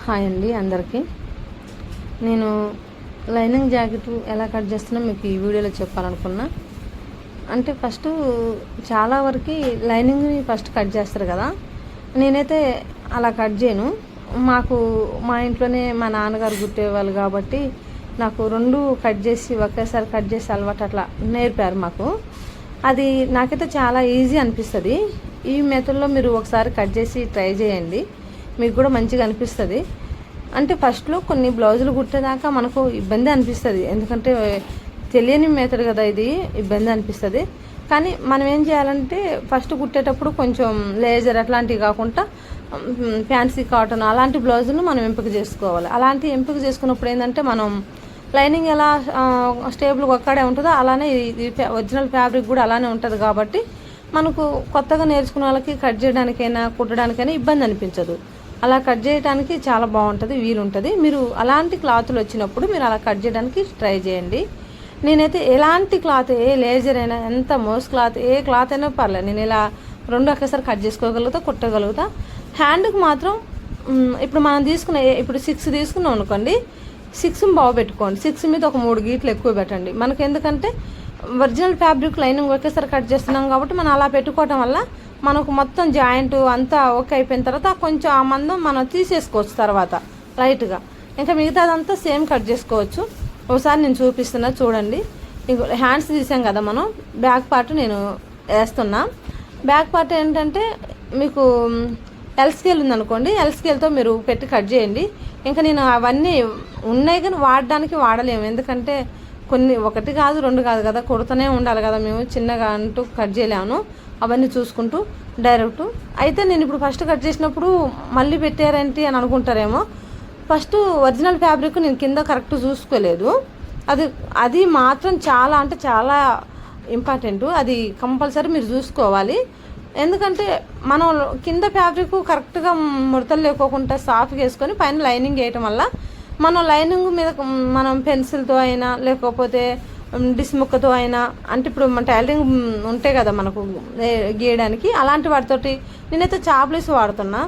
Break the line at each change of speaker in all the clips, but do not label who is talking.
Hi అండి అందరికీ. నేను లైనింగ్ జాకెట్ ఎలా కట్ చేస్తున్నా మీకు ఈ వీడియోలో చెప్పాలనుకున్నా. అంటే ఫస్ట్ చాలా వరకు లైనింగ్ని ఫస్ట్ కట్ చేస్తారు కదా, నేనైతే అలా కట్ చేయను. మా ఇంట్లోనే మా నాన్నగారు కుట్టేవాళ్ళు కాబట్టి నాకు రెండు కట్ చేసి ఒకేసారి కట్ చేసి అలవాటు అట్లా నేర్పారు మాకు. అది నాకైతే చాలా ఈజీ అనిపిస్తుంది. ఈ మెథడ్లో మీరు ఒకసారి కట్ చేసి ట్రై చేయండి, మీకు కూడా మంచిగా అనిపిస్తుంది. అంటే ఫస్ట్లో కొన్ని బ్లౌజులు కుట్టేదాకా మనకు ఇబ్బంది అనిపిస్తుంది, ఎందుకంటే తెలియని మెథడ్ కదా, ఇది ఇబ్బంది అనిపిస్తుంది. కానీ మనం ఏం చేయాలంటే ఫస్ట్ కుట్టేటప్పుడు కొంచెం లేజర్ అట్లాంటివి కాకుండా ఫ్యాన్సీ కాటన్ అలాంటి బ్లౌజులు మనం ఎంపిక చేసుకోవాలి. అలాంటి ఎంపిక చేసుకున్నప్పుడు ఏంటంటే మనం లైనింగ్ ఎలా స్టేబుల్గా ఒక్కడే ఉంటుందో అలానే ఒరిజినల్ ఫ్యాబ్రిక్ కూడా అలానే ఉంటుంది. కాబట్టి మనకు కొత్తగా నేర్చుకున్న వాళ్ళకి కట్ చేయడానికైనా కుట్టడానికైనా ఇబ్బంది అనిపించదు. అలా కట్ చేయడానికి చాలా బాగుంటుంది, వీలుంటుంది. మీరు అలాంటి క్లాతులు వచ్చినప్పుడు మీరు అలా కట్ చేయడానికి ట్రై చేయండి. నేనైతే ఎలాంటి క్లాత్, ఏ లేజర్ అయినా, ఎంత మోస్ క్లాత్, ఏ క్లాత్ అయినా పర్లేదు, నేను ఇలా రెండు ఒకేసారి కట్ చేసుకోగలుగుతా, కుట్టగలుగుతా. హ్యాండ్కి మాత్రం ఇప్పుడు మనం ఇప్పుడు 6 తీసుకున్నాం అనుకోండి, 6 బాగు పెట్టుకోండి. 6 మీద ఒక 3 గీట్లు ఎక్కువ పెట్టండి. మనకు ఎందుకంటే ఒరిజినల్ ఫ్యాబ్రిక్ లైనింగ్ ఒకేసారి కట్ చేస్తున్నాం కాబట్టి మనం అలా పెట్టుకోవటం వల్ల మనకు మొత్తం జాయింట్ అంతా ఓకే అయిపోయిన తర్వాత కొంచెం ఆ మందం మనం తీసేసుకోవచ్చు తర్వాత లైట్గా. ఇంకా మిగతాదంతా సేమ్ కట్ చేసుకోవచ్చు. ఒకసారి నేను చూపిస్తున్నా చూడండి. హ్యాండ్స్ తీసాం కదా మనం, బ్యాక్ పార్ట్ నేను వేస్తున్నా. బ్యాక్ పార్ట్ ఏంటంటే మీకు ఎల్ స్కేల్ ఉందనుకోండి, ఎల్ స్కేల్తో మీరు పెట్టి కట్ చేయండి. ఇంకా నేను అవన్నీ ఉన్నాయి కానీ వాడడానికి వాడలేము, ఎందుకంటే కొన్ని 1 కాదు 2 కాదు కదా, కుడుతూనే ఉండాలి కదా, మేము చిన్నగా అంటూ కట్ చేయలేము. అవన్నీ చూసుకుంటూ డైరెక్ట్ అయితే నేను ఇప్పుడు ఫస్ట్ కట్ చేసినప్పుడు మళ్ళీ పెట్టారేంటి అని అనుకుంటారేమో. ఫస్ట్ ఒరిజినల్ ఫ్యాబ్రిక్ నేను కింద కరెక్ట్ చూసుకోలేదు. అది మాత్రం చాలా అంటే చాలా ఇంపార్టెంట్. అది కంపల్సరీ మీరు చూసుకోవాలి. ఎందుకంటే మనం కింద ఫ్యాబ్రిక్ కరెక్ట్గా ముడతలు లేకోకుండా సాఫ్ట్గా వేసుకొని పైన లైనింగ్ వేయటం వల్ల మనం లైనింగ్ మీద మనం పెన్సిల్తో అయినా లేకపోతే డిస్ముక్కతో అయినా, అంటే ఇప్పుడు మన టైలరింగ్ ఉంటాయి కదా మనకు గీయడానికి, అలాంటి వాటితోటి నేనైతే చాప్లీస్ వాడుతున్నా.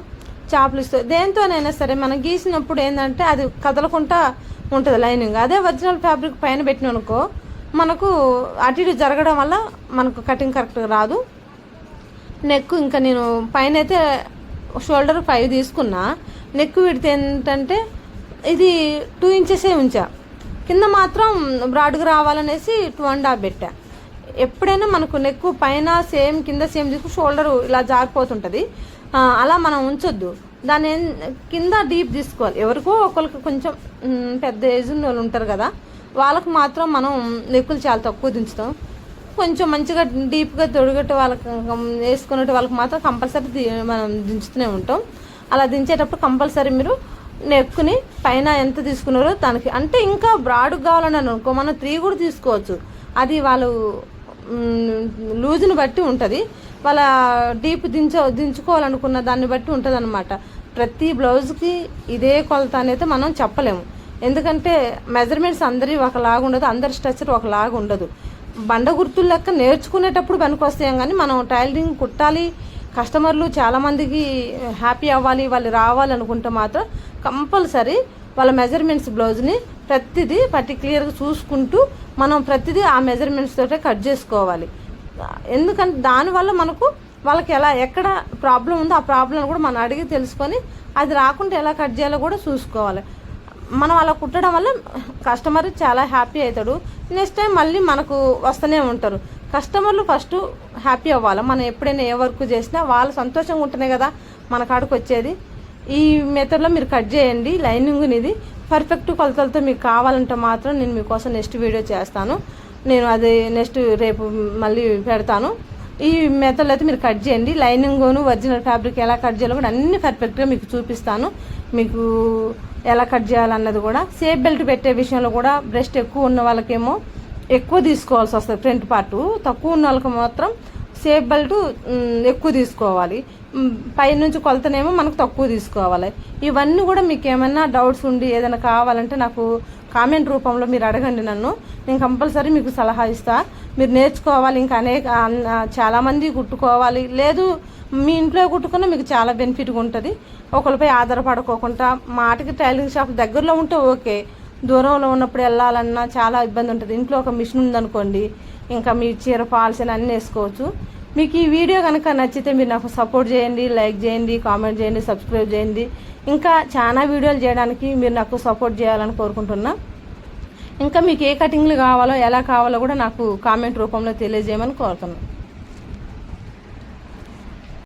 చాప్లీస్తో దేంతోనైనా సరే మనం గీసినప్పుడు ఏంటంటే అది కదలకుండా ఉంటుంది లైనింగ్. అదే ఒరిజినల్ ఫ్యాబ్రిక్ పైన పెట్టిననుకో మనకు అటు ఇటు జరగడం వల్ల మనకు కటింగ్ కరెక్ట్గా రాదు. నెక్ ఇంకా నేను పైన అయితే షోల్డర్ 5 తీసుకున్నా. నెక్ విడితే ఏంటంటే ఇది 2 ఇంచెసే ఉంచా, కింద మాత్రం బ్రాడ్గా రావాలనేసి 2.5 పెట్టా. ఎప్పుడైనా మనకు నెక్ పైన సేమ్ కింద సేమ్ తీసుకు షోల్డర్ ఇలా జారిపోతుంటుంది, అలా మనం ఉంచొద్దు. దాన్ని కింద డీప్ తీసుకోవాలి. ఎవరికో ఒకరికి కొంచెం పెద్ద ఏజ్ ఉన్న వాళ్ళు ఉంటారు కదా, వాళ్ళకు మాత్రం మనం నెక్కులు చాలా తక్కువ దించుతాం. కొంచెం మంచిగా డీప్గా తొడిగట్టు వాళ్ళకి వేసుకున్నట్టు వాళ్ళకి మాత్రం కంపల్సరీ మనం దించుతూనే ఉంటాం. అలా దించేటప్పుడు కంపల్సరీ మీరు నెక్కుని పైన ఎంత తీసుకున్నారో దానికి, అంటే ఇంకా బ్రాడ్గా కావాలని అనుకో మనం 3 కూడా తీసుకోవచ్చు. అది వాళ్ళు లూజ్ని బట్టి ఉంటుంది, వాళ్ళ డీప్ దించుకోవాలనుకున్న దాన్ని బట్టి ఉంటుంది అనమాట. ప్రతి బ్లౌజ్కి ఇదే కొలత అనేది మనం చెప్పలేము, ఎందుకంటే మెజర్మెంట్స్ అందరి ఒకలాగా ఉండదు, అందరి స్ట్రక్చర్ ఒకలాగా ఉండదు. బండ గుర్తులు లెక్క నేర్చుకునేటప్పుడు పనికొస్తాం, కానీ మనం టైలరింగ్ కుట్టాలి, కస్టమర్లు చాలామందికి హ్యాపీ అవ్వాలి, వాళ్ళు రావాలనుకుంటే మాత్రం కంపల్సరీ వాళ్ళ మెజర్మెంట్స్ బ్లౌజ్ని ప్రతిదీ పర్టిక్యులర్గా చూసుకుంటూ మనం ప్రతిదీ ఆ మెజర్మెంట్స్ తోటే కట్ చేసుకోవాలి. ఎందుకంటే దానివల్ల మనకు వాళ్ళకి ఎక్కడ ప్రాబ్లం ఉందో ఆ ప్రాబ్లం కూడా మనం అడిగి తెలుసుకొని అది రాకుండా ఎలా కట్ చేయాలో కూడా చూసుకోవాలి. మనం అలా కుట్టడం వల్ల కస్టమర్ చాలా హ్యాపీ అవుతాడు. నెక్స్ట్ టైం మళ్ళీ మనకు వస్తూనే ఉంటారు. కస్టమర్లు ఫస్ట్ హ్యాపీ అవ్వాలి. మనం ఎప్పుడైనా ఏ వర్క్ చేసినా వాళ్ళు సంతోషంగా ఉంటేనే కదా మన కాడికి వచ్చేది. ఈ మెథడ్లో మీరు కట్ చేయండి లైనింగ్ని. ఇది పర్ఫెక్ట్ కొలతలతో మీకు కావాలంటే మాత్రం నేను మీకోసం నెక్స్ట్ వీడియో చేస్తాను. నేను అది నెక్స్ట్ రేపు మళ్ళీ పెడతాను. ఈ మెథడ్లో అయితే మీరు కట్ చేయండి. లైనింగ్ను ఒరిజినల్ ఫ్యాబ్రిక్ ఎలా కట్ చేయాలో కూడా అన్ని పర్ఫెక్ట్గా మీకు చూపిస్తాను. మీకు ఎలా కట్ చేయాలన్నది కూడా. సేఫ్ బెల్ట్ పెట్టే విషయంలో కూడా బ్రెస్ట్ ఎక్కువ ఉన్న వాళ్ళకేమో ఎక్కువ తీసుకోవాల్సి వస్తుంది, ఫ్రంట్ పార్టు. తక్కువ ఉన్న వాళ్ళకి మాత్రం సేఫ్ బెల్ట్ ఎక్కువ తీసుకోవాలి, పైనుంచి కొలతనేమో మనకు తక్కువ తీసుకోవాలి. ఇవన్నీ కూడా మీకు ఏమైనా డౌట్స్ ఉండి ఏదైనా కావాలంటే నాకు కామెంట్ రూపంలో మీరు అడగండి నన్ను, నేను కంపల్సరీ మీకు సలహా ఇస్తా. మీరు నేర్చుకోవాలి, ఇంకా చాలామంది కుట్టుకోవాలి, లేదు మీ ఇంట్లో కుట్టుకున్న మీకు చాలా బెనిఫిట్గా ఉంటుంది. ఒకరిపై ఆధారపడుకోకుండా మాటకి టైలరింగ్ షాప్ దగ్గరలో ఉంటే ఓకే, దూరంలో ఉన్నప్పుడు వెళ్ళాలన్నా చాలా ఇబ్బంది ఉంటుంది. ఇంట్లో ఒక మిషన్ ఉందనుకోండి, ఇంకా మీ చీర ఫాల్స్ అని అన్నీ వేసుకోవచ్చు. మీకు ఈ వీడియో కనుక నచ్చితే మీరు నాకు సపోర్ట్ చేయండి, లైక్ చేయండి, కామెంట్ చేయండి, సబ్స్క్రైబ్ చేయండి. ఇంకా చాలా వీడియోలు చేయడానికి మీరు నాకు సపోర్ట్ చేయాలని కోరుకుంటున్నా. ఇంకా మీకు ఏ కటింగ్లు కావాలో ఎలా కావాలో కూడా నాకు కామెంట్ రూపంలో తెలియజేయమని కోరుతున్నాను.